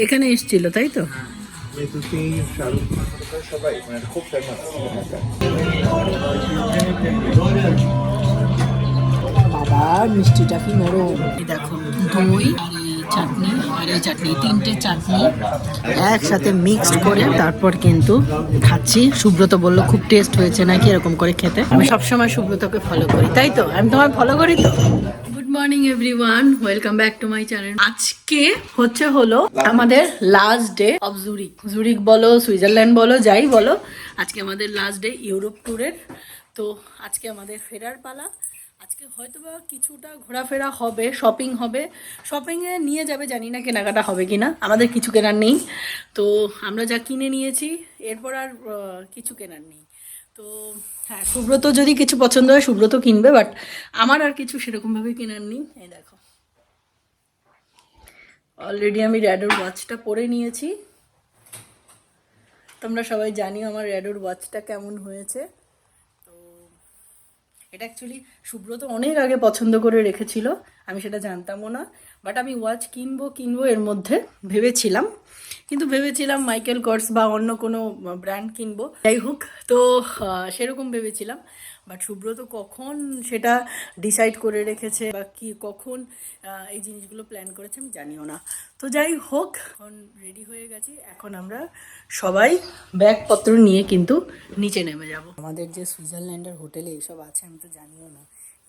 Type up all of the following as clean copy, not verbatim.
এখানে এসেছিল তাই তো? বাবা মিষ্টিটা কি নরম। দেখো দই আর এই চাটনি আর এই চাটনি, তিনটে চাটনি একসাথে মিক্সড করে তারপর কিন্তু খাচ্ছি। সুব্রত বললো খুব টেস্ট হয়েছে নাকি এরকম করে খেতে। আমি সবসময় সুব্রতকে ফলো করি, তাই তো? আমি তোমায় ফলো করি তো। Good morning everyone, welcome back to my channel. আজকে হলো আমাদের last day of Zurich. Zurich বলো, সুইজারল্যান্ড বলো, যাই বলো, আজকে আমাদের লাস্ট ডে ইউরোপ ট্যুরের। তো আজকে আমাদের ফেরার পালা। আজকে হয়তো বা কিছুটা ঘোরাফেরা হবে, শপিং হবে। শপিংয়ে নিয়ে যাবে, জানি না কেনাকাটা হবে কি না, আমাদের কিছু কেনার নেই। তো আমরা যা কিনে নিয়েছি এরপর আর কিছু কেনার নেই। তো হ্যাঁ, সুব্রত যদি কিছু পছন্দ হয় সুব্রত কিনবে, বাট আমার আর কিছু সেরকমভাবে কেনার নেই। এই দেখো অলরেডি আমি র্যাডোর ওয়াচটা পরে নিয়েছি। তোমরা সবাই জানিও আমার র্যাডোর ওয়াচটা কেমন হয়েছে। এটা অ্যাকচুয়ালি সুব্রত অনেক আগে পছন্দ করে রেখেছিল, আমি সেটা জানতামও না। বাট আমি ওয়াচ কিনবো এর মধ্যে ভেবেছিলাম, কিন্তু ভেবেছিলাম মাইকেল কর্স বা অন্য কোনো ব্র্যান্ড কিনবো, যাই হোক। তো সেরকম ভেবেছিলাম, বাট সুব্রত কখন সেটা ডিসাইড করে রেখেছে বা কি কখন এই জিনিসগুলো প্ল্যান করেছে আমি জানিও না। তো যাই হোক, এখন রেডি হয়ে গেছি। এখন আমরা সবাই ব্যাগপত্র নিয়ে কিন্তু নিচে নেমে যাব। আমাদের যে সুইজারল্যান্ডের হোটেলে এইসব আছে আমি তো জানিও না।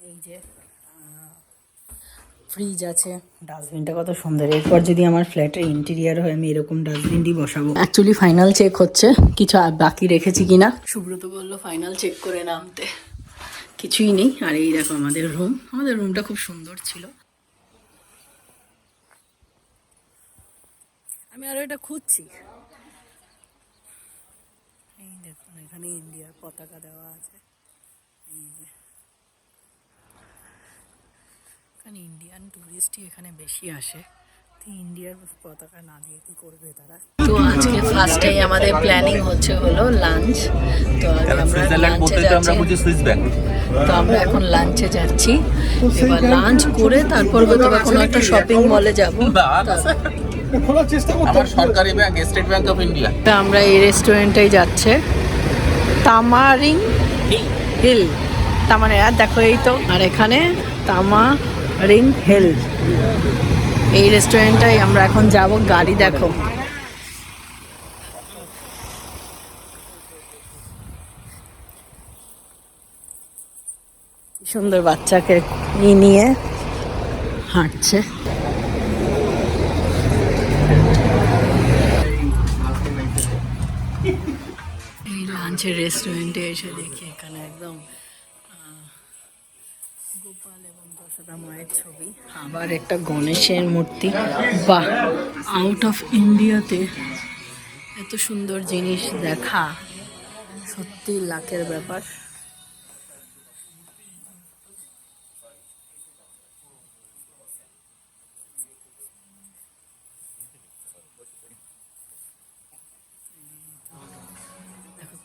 এই যে ফ্রিজ আছে, ডাস্টবিনটা কত সুন্দর। এরপর যদি আমার ফ্ল্যাটের ইন্টেরিয়ার হয় আমি এরকম ডাস্টবিনই বসাবো। অ্যাকচুয়ালি ফাইনাল চেক হচ্ছে কিছু বাকি রেখেছি কিনা। সুব্রত বললো ফাইনাল চেক করে নামতে, কিছুই নেই। আর এই দেখো আমাদের রুমটা খুব সুন্দর ছিল। আমি আরো এটা খুঁজছি। এই দেখুন এখানে ইন্ডিয়ার পতাকা দেওয়া আছে। এই যে এখানে ইন্ডিয়ান টুরিস্টই এখানে বেশি আসে, তো ইন্ডিয়ার পতাকা না দিয়ে কি করবে তারা। তো আজকে ফার্স্টেই আমাদের প্ল্যানিং হলো লাঞ্চ। তো আমরা এখন লাঞ্চে যাচ্ছি। এবার লাঞ্চ করে তারপর হয়তো কোনো একটা শপিং মলে যাবো। সরকারি bank state bank of India. আমরা এই রেস্টুরেন্টে যাচ্ছে, তামারিং হিল। তামারে আর দেখো এই তো, আর এখানে তামারিং হিল এই রেস্টুরেন্টটাই আমরা এখন যাব। গাড়ি দেখো, সুন্দর বাচ্চাকে নিয়ে হাঁটছে। এই লাঞ্চের রেস্টুরেন্টে এসে দেখি এখানে একদম গোপাল এবং দশটা মায়ের ছবি, আবার একটা গণেশের মূর্তি। বাহ, আউট অফ ইন্ডিয়াতে এত সুন্দর জিনিস দেখা সত্যি লাকের ব্যাপার।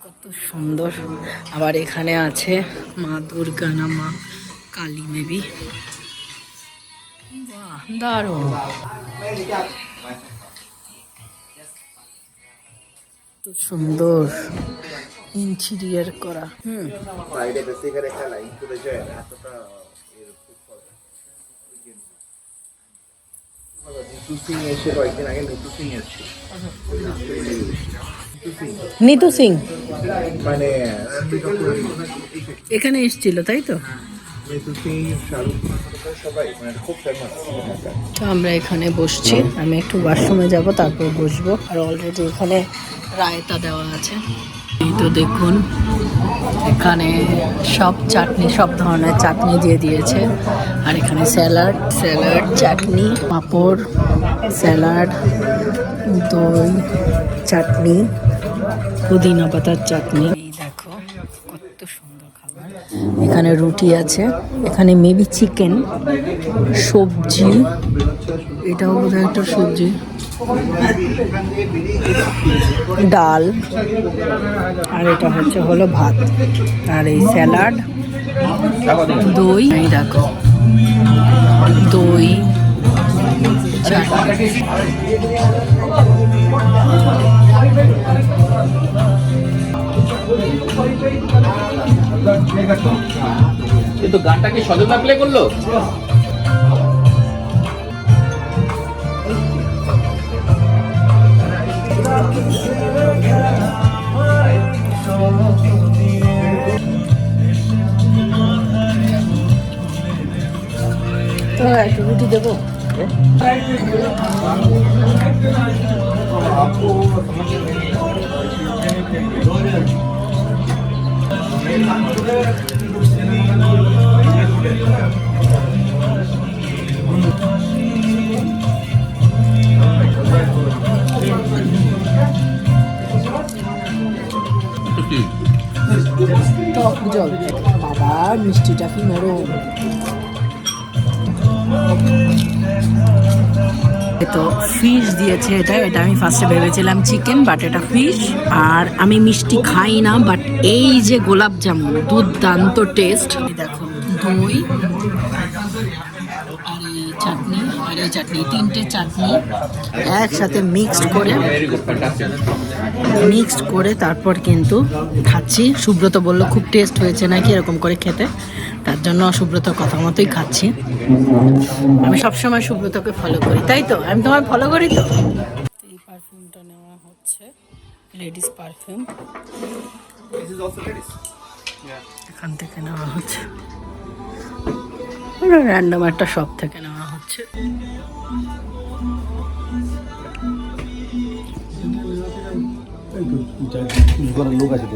কত সুন্দর। আবার এখানে আছে মা দুর্গা না মা কালী মেবি। বাহ, দারুণ, কত সুন্দর ইন্টেরিয়ার করা। নিতু সিং মানে এখানে এসেছিল তাই তো? তো আমরা এখানে বসছি, আমি একটু ওয়াশরুমে যাব তারপর বসবো। আর অলরেডি এখানে রায়তা দেওয়া আছে। এই তো দেখুন এখানে সব চাটনি, সব ধরনের চাটনি দিয়ে দিয়েছে। আর এখানে স্যালাড, চাটনি, পাঁপড়, স্যালাড, দই, চাটনি, পুদিনা পাতার চাটনি। এই দেখো কত সুন্দর খাবার। এখানে রুটি আছে, এখানে মেবি চিকেন, সবজি, এটাও বোধহয় একটা সবজি, ডাল, আর এটা হলো ভাত। আর এই স্যালাড, দই, এই দেখো দই, কিন্তু গানটা কি সজলদা প্লে করলো? তো একটু রুটি দেবো। টক জল বাবা, মিষ্টিটা কি নরম। তো ফিশ দিয়েছে, এটা আমি ফার্স্টে ভেবেছিলাম চিকেন, বাট এটা ফিশ। আর আমি মিষ্টি খাই না, বাট এই যে গোলাপ জামুন দুর্দান্ত টেস্ট। দেখো দই আর এই চাটনি, আর এই চাটনি, তিনটে চাটনি একসাথে মিক্সড করে তারপর কিন্তু খাচ্ছি। সুব্রত বলল খুব টেস্ট হয়েছে নাকি এরকম করে খেতে, তার জন্য সুব্রতর কথা মতোই খাচ্ছি। আমি সবসময় সুব্রতকে ফলো করি, তাই তো? আমি তোমার ফলো করি তো। এই পারফিউমটা নেওয়া হচ্ছে, লেডিস পারফিউম, এখান থেকে নেওয়া হচ্ছে, র্যান্ডম একটা শপ থেকে নেওয়া হচ্ছে। লোক আছে